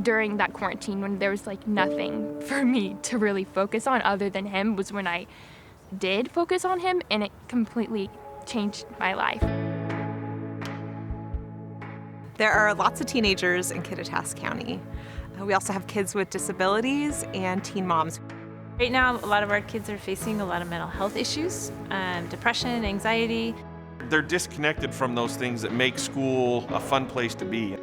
during that quarantine when there was like nothing for me to really focus on other than him was when I did focus on him, and it completely changed my life. There are lots of teenagers in Kittitas County. We also have kids with disabilities and teen moms. Right now, a lot of our kids are facing a lot of mental health issues, depression, anxiety. They're disconnected from those things that make school a fun place to be.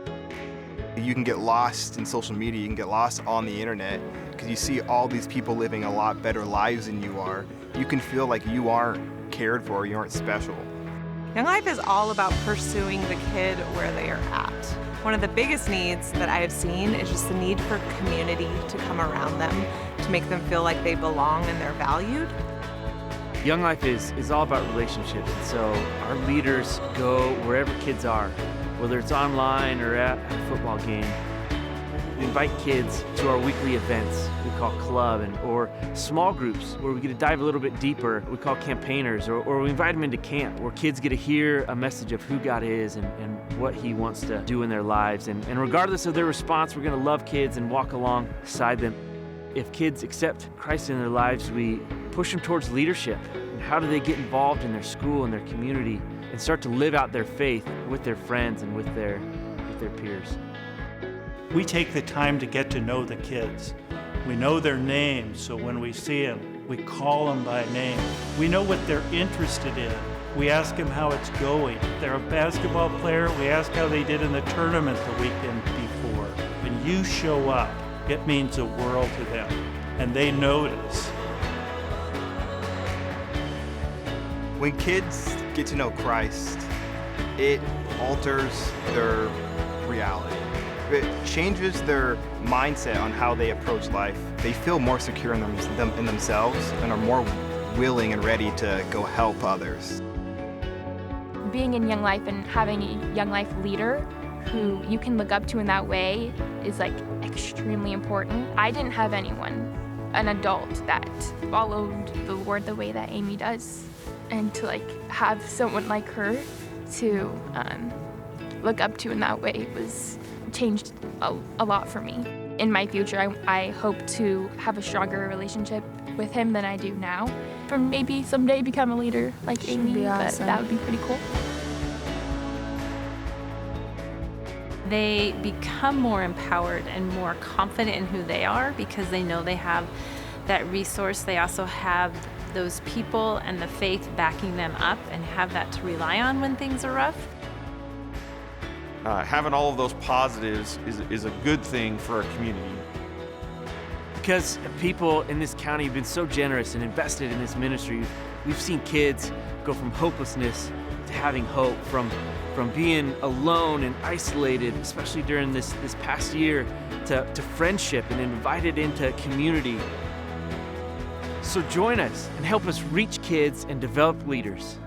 You can get lost in social media, you can get lost on the internet because you see all these people living a lot better lives than you are. You can feel like you aren't cared for, you aren't special. Young Life is all about pursuing the kid where they are at. One of the biggest needs that I have seen is just the need for community to come around them, to make them feel like they belong and they're valued. Young Life is all about relationships, and so our leaders go wherever kids are, whether it's online or at a football game. We invite kids to our weekly events we call club, or small groups where we get to dive a little bit deeper, we call campaigners, or we invite them into camp where kids get to hear a message of who God is and what He wants to do in their lives. And regardless of their response, we're going to love kids and walk alongside them. If kids accept Christ in their lives, we push them towards leadership. And how do they get involved in their school and their community and start to live out their faith with their friends and with their peers? We take the time to get to know the kids. We know their names, so when we see them, we call them by name. We know what they're interested in. We ask them how it's going. If they're a basketball player, we ask how they did in the tournament the weekend before. When you show up, it means the world to them, and they notice. When kids get to know Christ, it alters their reality. It changes their mindset on how they approach life. They feel more secure in themselves and are more willing and ready to go help others. Being in Young Life and having a Young Life leader who you can look up to in that way is like extremely important. I didn't have anyone, an adult, that followed the Lord the way that Amy does. And to like have someone like her to look up to in that way was changed a lot for me. In my future, I hope to have a stronger relationship with him than I do now. For maybe someday become a leader like Amy, but that would be pretty cool. They become more empowered and more confident in who they are because they know they have that resource. They also have those people and the faith backing them up and have that to rely on when things are rough. Having all of those positives is a good thing for our community. Because people in this county have been so generous and invested in this ministry, we've seen kids go from hopelessness to having hope, from being alone and isolated, especially during this past year, to friendship and invited into community. So join us and help us reach kids and develop leaders.